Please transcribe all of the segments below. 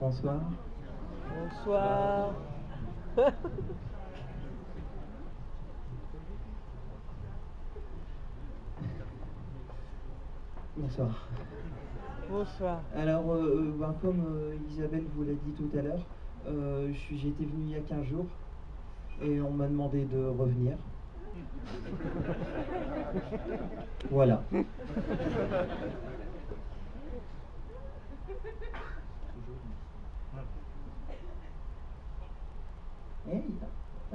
Bonsoir. Bonsoir. Bonsoir. Bonsoir. Alors, comme Isabelle vous l'a dit tout à l'heure, j'ai été venu il y a 15 jours et on m'a demandé de revenir. Voilà. Hey,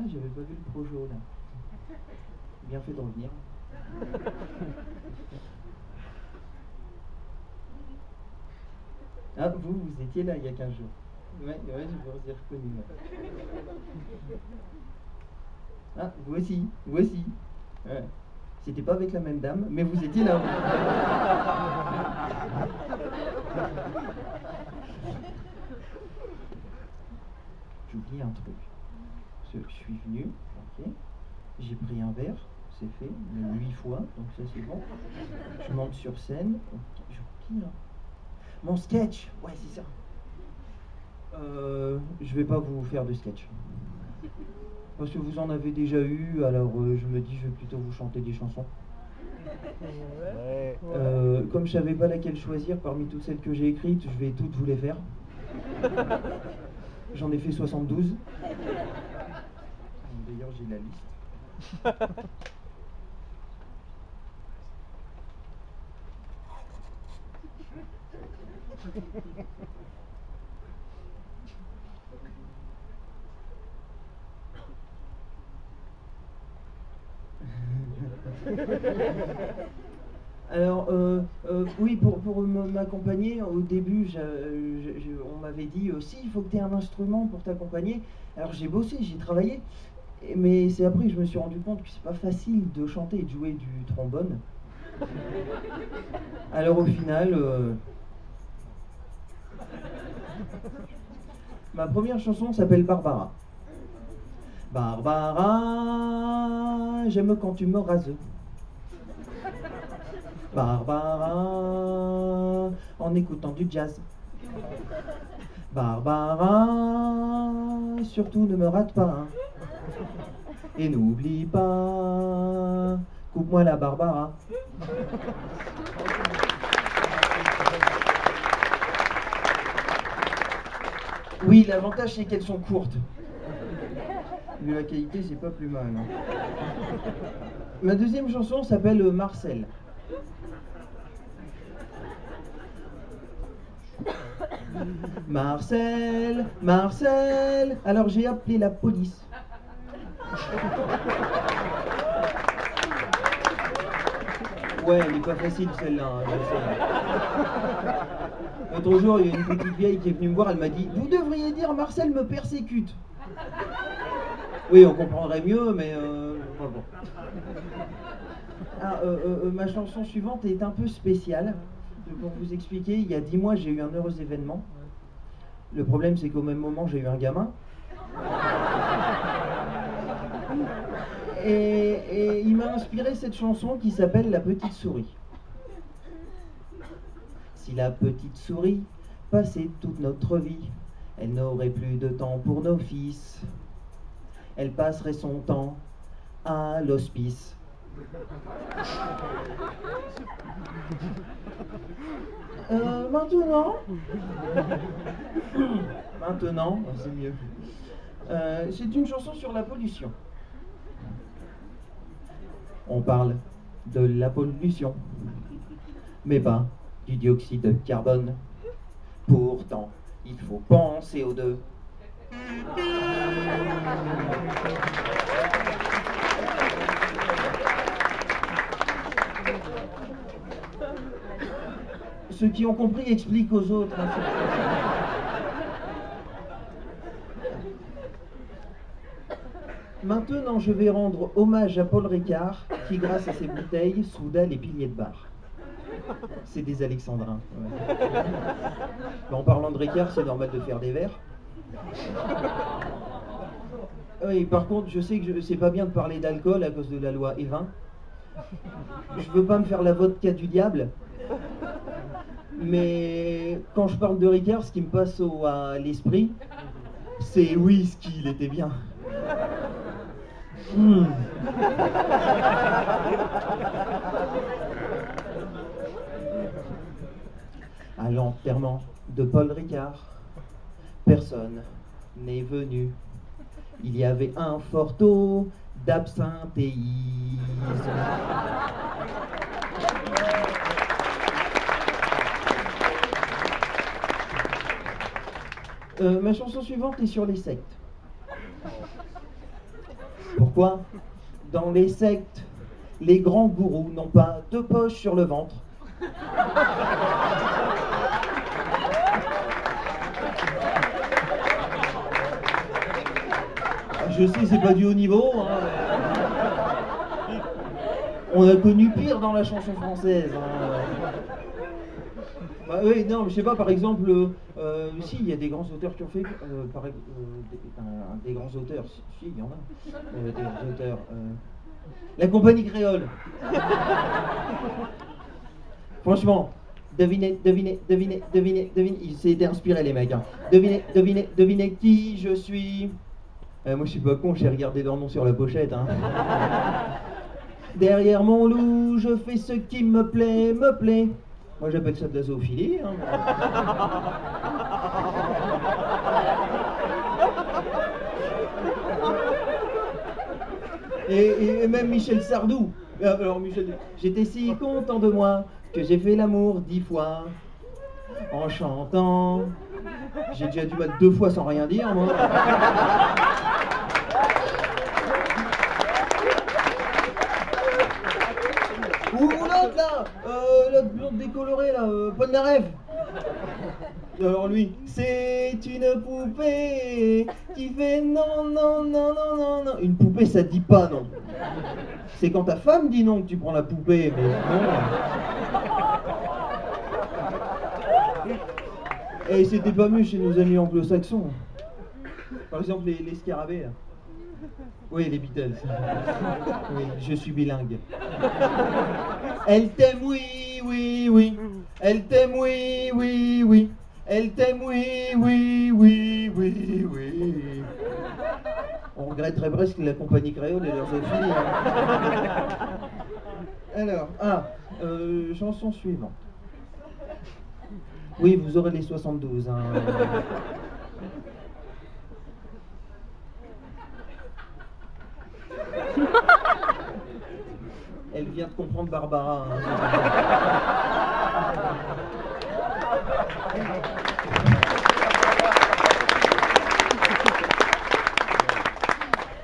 j'avais pas vu le projo là. Bien fait de revenir. Ah, vous étiez là il y a 15 jours. Ouais, je vous ai reconnu. Ouais. Ah, vous aussi. Ouais. C'était pas avec la même dame, mais vous étiez là. J'oublie un truc. Je suis venu, ok. J'ai pris un verre, c'est fait, 8 fois, donc ça c'est bon. Je monte sur scène. J'oublie là. Mon sketch, ouais c'est ça. Je vais pas vous faire de sketch. Parce que vous en avez déjà eu, alors je me dis je vais plutôt vous chanter des chansons. Comme je savais pas laquelle choisir parmi toutes celles que j'ai écrites, je vais toutes vous les faire. J'en ai fait 72. D'ailleurs j'ai la liste. Alors, oui, pour m'accompagner, au début, on m'avait dit si, il faut que tu aies un instrument pour t'accompagner. Alors j'ai bossé, j'ai travaillé, mais c'est après que je me suis rendu compte que c'est pas facile de chanter et de jouer du trombone. Alors au final, ma première chanson s'appelle Barbara. Barbara, j'aime quand tu me rases. Barbara, en écoutant du jazz. Barbara, surtout ne me rate pas. Hein. Et n'oublie pas, coupe-moi la Barbara. Oui, l'avantage c'est qu'elles sont courtes. Mais la qualité c'est pas plus mal. Hein. Ma deuxième chanson s'appelle Marcel. Marcel, Marcel, alors j'ai appelé la police. Ouais, elle est pas facile celle-là, hein, je sais. L'autre jour, il y a une petite vieille qui est venue me voir, elle m'a dit « Vous devriez dire Marcel me persécute ». Oui, on comprendrait mieux, mais bon. Ah, ma chanson suivante est un peu spéciale. Pour vous expliquer, il y a 10 mois, j'ai eu un heureux événement. Le problème, c'est qu'au même moment, j'ai eu un gamin. Et il m'a inspiré cette chanson qui s'appelle La petite souris. Si la petite souris passait toute notre vie, elle n'aurait plus de temps pour nos fils. Elle passerait son temps à l'hospice. Maintenant, c'est mieux. C'est une chanson sur la pollution. On parle de la pollution, mais pas du dioxyde de carbone. Pourtant, il faut penser aux deux. Ceux qui ont compris expliquent aux autres. Maintenant, je vais rendre hommage à Paul Ricard, qui, grâce à ses bouteilles, souda les piliers de bar. C'est des alexandrins. Ouais. En parlant de Ricard, c'est normal de faire des verres. Oui, par contre, je sais que c'est pas bien de parler d'alcool à cause de la loi Evin. Je veux pas me faire la vodka du diable. Mais quand je parle de Ricard, ce qui me passe à l'esprit, c'est whisky, il était bien. À l'enterrement de Paul Ricard, personne n'est venu. Il y avait un fort taux d'absentéisme. Ma chanson suivante est sur les sectes. Pourquoi? Dans les sectes, les grands gourous n'ont pas de poche sur le ventre. Je sais, c'est pas du haut niveau, hein. On a connu pire dans la chanson française, hein. Bah oui, non, je sais pas, par exemple, si, il y a des grands auteurs qui ont fait, des grands auteurs, si, il y en a, des grands auteurs, la compagnie créole. Franchement, devinez, ils s'étaient inspirés les mecs, hein. Devinez qui je suis. Moi je suis pas con, j'ai regardé leur nom sur la pochette, hein. Derrière mon loup, je fais ce qui me plaît. Moi j'appelle ça de la zoophilie, hein. Et même Michel Sardou. Alors Michel, j'étais si content de moi que j'ai fait l'amour 10 fois en chantant. J'ai déjà dû battre 2 fois sans rien dire, moi. Ou l'autre là, l'autre blonde décolorée là, Polnareff. Alors lui, c'est une poupée qui fait non. Une poupée ça dit pas non. C'est quand ta femme dit non que tu prends la poupée, mais non. Et c'était pas mieux chez nos amis anglo-saxons. Par exemple les scarabées là. Oui, les Beatles. Oui, je suis bilingue. Elle t'aime, oui. Elle t'aime, oui. Elle t'aime, oui. On regretterait presque la compagnie créole et leurs filles. Alors, chanson suivante. Oui, vous aurez les 72. Hein. Elle vient de comprendre Barbara. Hein.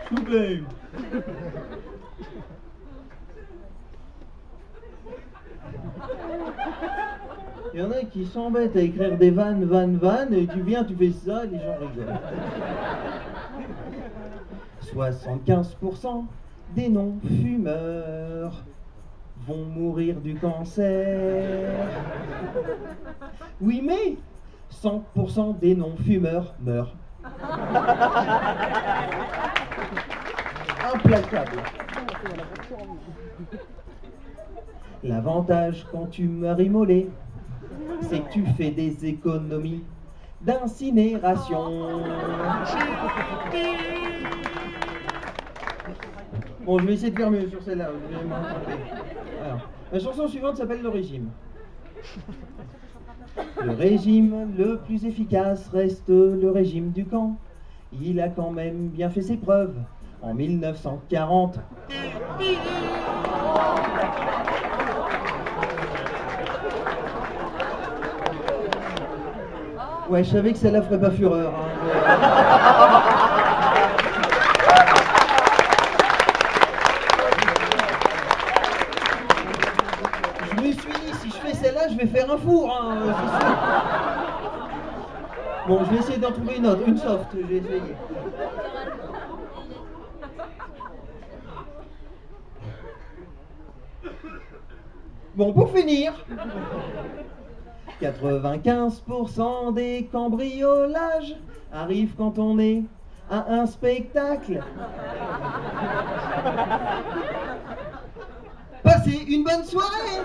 S'il vous plaît. Il y en a qui s'embêtent à écrire des vannes, et tu viens, tu fais ça, les gens rigolent. 75% des non-fumeurs vont mourir du cancer. Oui, mais 100% des non-fumeurs meurent. Implacable. L'avantage quand tu meurs immolé, c'est que tu fais des économies d'incinération. Bon, je vais essayer de faire mieux sur celle-là. Alors, la chanson suivante s'appelle Le Régime. Le régime le plus efficace reste le régime du camp. Il a quand même bien fait ses preuves en 1940. Ouais, je savais que celle-là ferait pas fureur. Hein. Je me suis dit, si je fais celle-là, je vais faire un four. Hein, c'est sûr. Bon, je vais essayer d'en trouver une autre, une soft, je vais essayer. Bon, pour finir, 95% des cambriolages arrivent quand on est à un spectacle. Passez une bonne soirée.